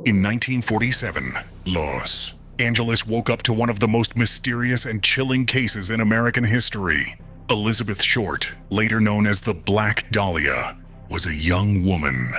In 1947, Los Angeles woke up to one of the most mysterious and chilling cases in American history. Elizabeth Short, later known as the Black Dahlia, was a young woman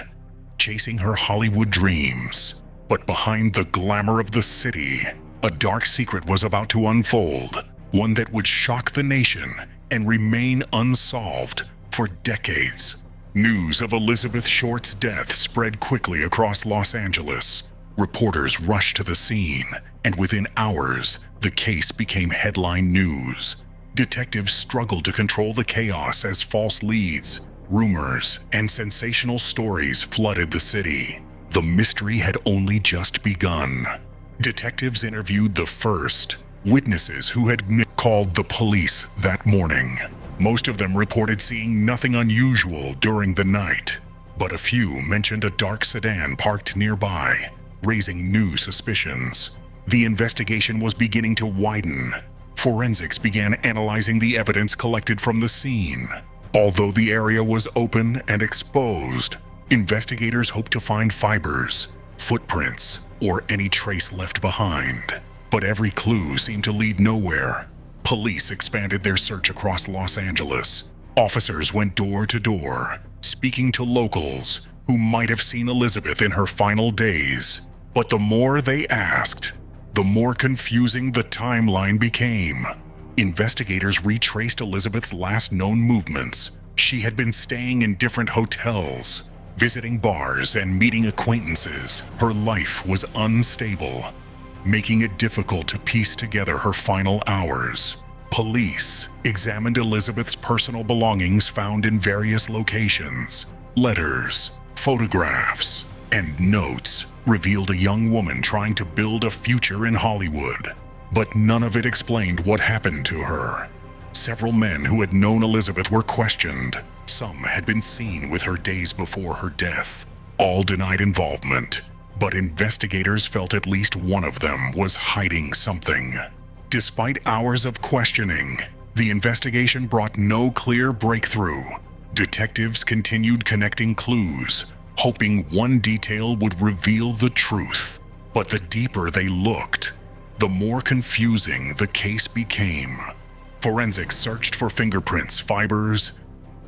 chasing her Hollywood dreams. But behind the glamour of the city, a dark secret was about to unfold, one that would shock the nation and remain unsolved for decades. News of Elizabeth Short's death spread quickly across Los Angeles. Reporters rushed to the scene, and within hours, the case became headline news. Detectives struggled to control the chaos as false leads, rumors, and sensational stories flooded the city. The mystery had only just begun. Detectives interviewed the first witnesses who had called the police that morning. Most of them reported seeing nothing unusual during the night, but a few mentioned a dark sedan parked nearby, raising new suspicions. The investigation was beginning to widen. Forensics began analyzing the evidence collected from the scene. Although the area was open and exposed, investigators hoped to find fibers, footprints, or any trace left behind. But every clue seemed to lead nowhere. Police expanded their search across Los Angeles. Officers went door to door, speaking to locals who might have seen Elizabeth in her final days. But the more they asked, the more confusing the timeline became. Investigators retraced Elizabeth's last known movements. She had been staying in different hotels, visiting bars, and meeting acquaintances. Her life was unstable, making it difficult to piece together her final hours. Police examined Elizabeth's personal belongings found in various locations. Letters, photographs, and notes revealed a young woman trying to build a future in Hollywood. But none of it explained what happened to her. Several men who had known Elizabeth were questioned. Some had been seen with her days before her death. All denied involvement. But investigators felt at least one of them was hiding something. Despite hours of questioning, the investigation brought no clear breakthrough. Detectives continued connecting clues, hoping one detail would reveal the truth. But the deeper they looked, the more confusing the case became. Forensics searched for fingerprints, fibers,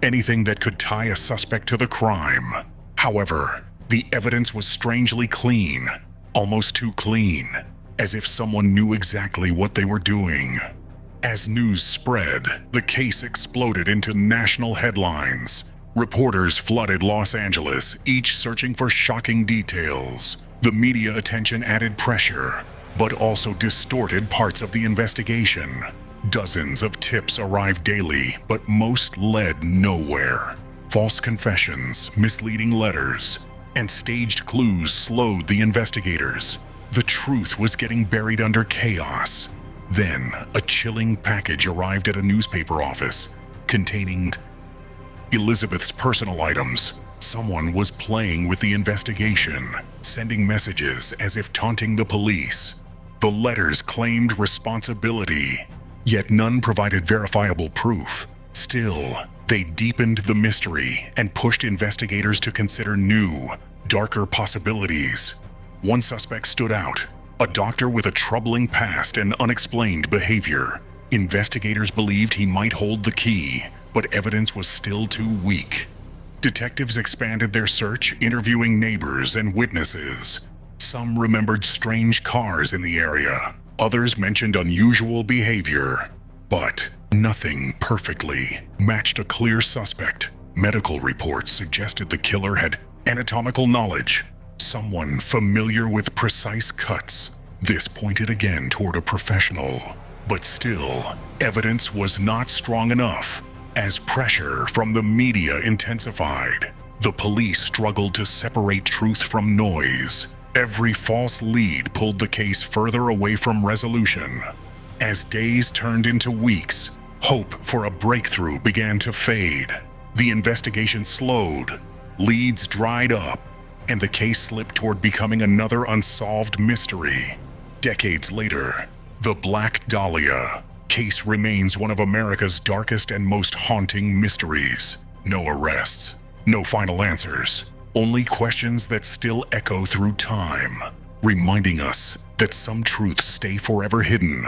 anything that could tie a suspect to the crime. However, the evidence was strangely clean, almost too clean, as if someone knew exactly what they were doing. As news spread, the case exploded into national headlines. Reporters flooded Los Angeles, each searching for shocking details. The media attention added pressure, but also distorted parts of the investigation. Dozens of tips arrived daily, but most led nowhere. False confessions, misleading letters, and staged clues slowed the investigators. The truth was getting buried under chaos. Then, a chilling package arrived at a newspaper office containing Elizabeth's personal items. Someone was playing with the investigation, sending messages as if taunting the police. The letters claimed responsibility, yet none provided verifiable proof. Still, they deepened the mystery and pushed investigators to consider new, darker possibilities. One suspect stood out, a doctor with a troubling past and unexplained behavior. Investigators believed he might hold the key, but evidence was still too weak. Detectives expanded their search, interviewing neighbors and witnesses. Some remembered strange cars in the area. Others mentioned unusual behavior. But nothing perfectly matched a clear suspect. Medical reports suggested the killer had anatomical knowledge, someone familiar with precise cuts. This pointed again toward a professional. But still, evidence was not strong enough. As pressure from the media intensified, the police struggled to separate truth from noise. Every false lead pulled the case further away from resolution. As days turned into weeks, hope for a breakthrough began to fade. The investigation slowed, leads dried up, and the case slipped toward becoming another unsolved mystery. Decades later, the Black Dahlia case remains one of America's darkest and most haunting mysteries. No arrests, no final answers, Only questions that still echo through time, reminding us that some truths stay forever hidden